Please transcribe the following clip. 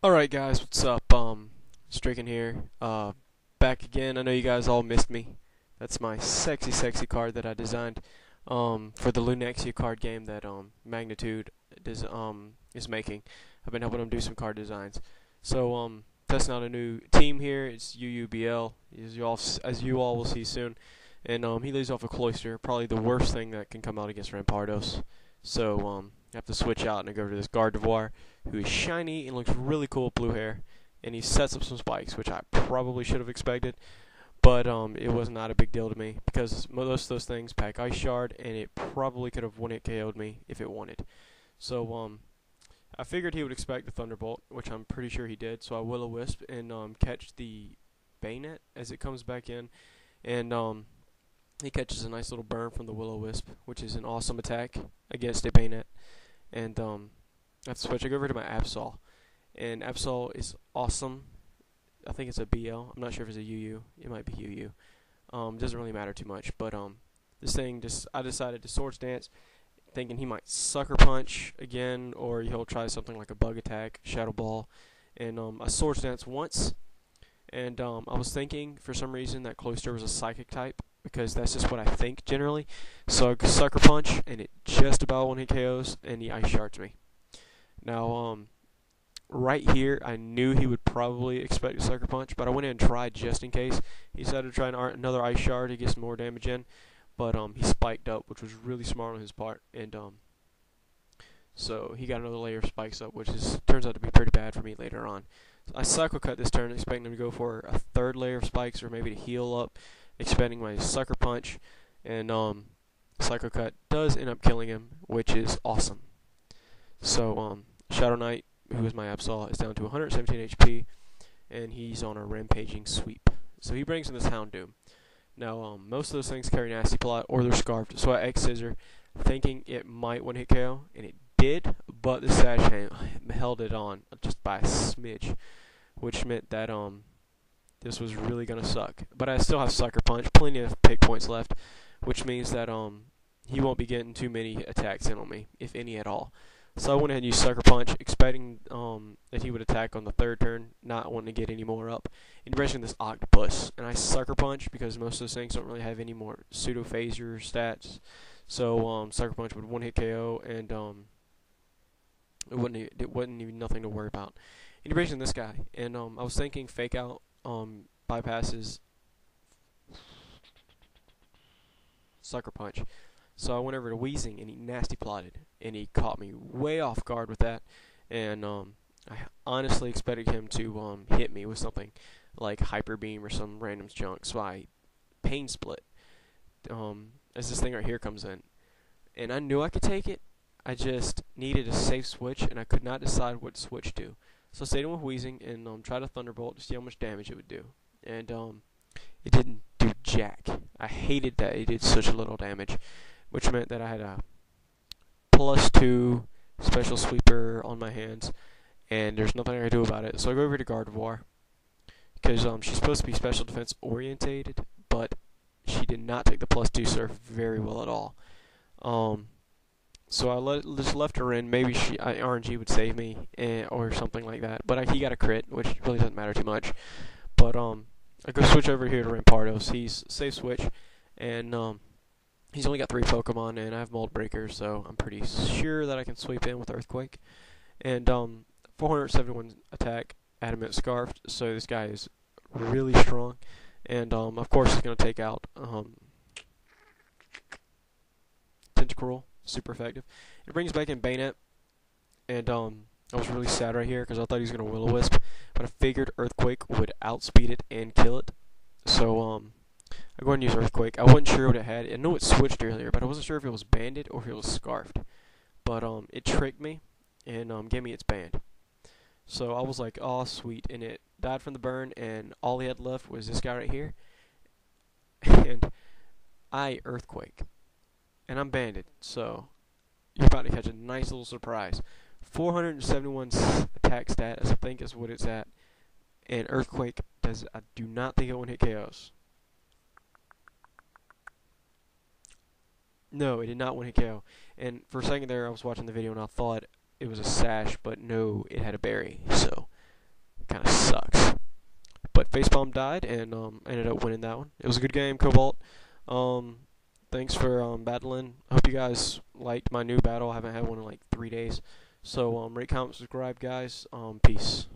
Alright guys, what's up? Stricken here. Back again. I know you guys all missed me. That's my sexy card that I designed for the Lunexia card game that Magnitude is making. I've been helping them do some card designs. So testing out a new team here. It's UUBL, as you all will see soon. And he leads off a Cloister, probably the worst thing that can come out against Rampardos. So I have to switch out and I go to this Gardevoir, who is shiny and looks really cool with blue hair. And he sets up some spikes, which I probably should have expected. But it was not a big deal to me, because most of those things pack Ice Shard, and it probably could have one-hit KO'd me if it wanted. So I figured he would expect the Thunderbolt, which I'm pretty sure he did. So I Will-O-Wisp and catch the Bayonet as it comes back in. And he catches a nice little burn from the Will-O-Wisp, which is an awesome attack against a Bayonet. And I have to switch. I go over to my Absol, and Absol is awesome. I think it's a BL. I'm not sure if it's a UU. It might be UU. Doesn't really matter too much. But this thing, I decided to Swords Dance, thinking he might Sucker Punch again, or he'll try something like a Bug Attack, Shadow Ball. And I Swords Dance once, and I was thinking for some reason that Cloister was a Psychic type, because that's just what I think generally. So I Sucker Punch, and it just about one-hit KOs, and he Ice Shards me. Now, right here, I knew he would probably expect a Sucker Punch, but I went in and tried just in case. He decided to try another Ice Shard to get some more damage in, but he spiked up, which was really smart on his part, and so he got another layer of spikes up, which turns out to be pretty bad for me later on. So I Cycle Cut this turn, expecting him to go for a third layer of spikes, or maybe to heal up, expending my Sucker Punch, and Psycho Cut does end up killing him, which is awesome. So Shadow Knight, who is my Absol, is down to 117 HP, and he's on a rampaging sweep. So he brings in this Houndoom. Now most of those things carry Nasty Plot, or they're scarfed, so I X-Scissor, thinking it might one-hit KO, and it did, but the Sash held it on just by a smidge, which meant that this was really going to suck. But I still have Sucker Punch, plenty of pick points left, which means that he won't be getting too many attacks in on me, if any at all. So I went ahead and used Sucker Punch, expecting that he would attack on the third turn, not wanting to get any more up. And bracing this Octopus, and I Sucker Punch because most of those things don't really have any more pseudo phasor stats. So Sucker Punch would one-hit KO, and it wasn't even nothing to worry about. And bracing this guy, and I was thinking Fake Out bypasses Sucker Punch. So I went over to Wheezing, and he Nasty Plotted, and he caught me way off guard with that. And I honestly expected him to hit me with something like Hyper Beam or some random junk. So I Pain Split as this thing right here comes in. And I knew I could take it. I just needed a safe switch, and I could not decide what to switch to. So I stayed in with Wheezing and tried a Thunderbolt to see how much damage it would do. And it didn't do jack. I hated that it did such little damage, which meant that I had a +2 special sweeper on my hands, and there's nothing I can do about it. So I go over to Gardevoir, because she's supposed to be special defense orientated, but she did not take the +2 surf very well at all. So I just left her in. Maybe RNG would save me, or something like that. But he got a crit, which really doesn't matter too much. But I go switch over here to Rampardos. He's safe switch, and he's only got 3 Pokemon, and I have Mold Breaker, so I'm pretty sure that I can sweep in with Earthquake. And 471 attack, Adamant Scarfed, so this guy is really strong. And of course he's going to take out Tentacruel, super effective. It brings back in Bayonet, and I was really sad right here because I thought he was going to Will-O-Wisp, but I figured Earthquake would outspeed it and kill it. So I go ahead and use Earthquake. I wasn't sure what it had. I know it switched earlier, but I wasn't sure if it was banded or if it was scarfed. But it tricked me and gave me its band. So I was like, oh sweet, and it died from the burn, and all he had left was this guy right here. And I Earthquake, and I'm banded, so you're about to catch a nice little surprise. 471 attack stat, I think is what it's at, and Earthquake I do not think it one-hit KOs. No, it did not one-hit KO. And for a second there, I was watching the video and I thought it was a Sash, but no, it had a berry. So kind of sucks. But Facepalm died, and ended up winning that one. It was a good game, Cobalt. Thanks for battling. I hope you guys liked my new battle. I haven't had one in like 3 days. So rate, comment, subscribe, guys. Peace.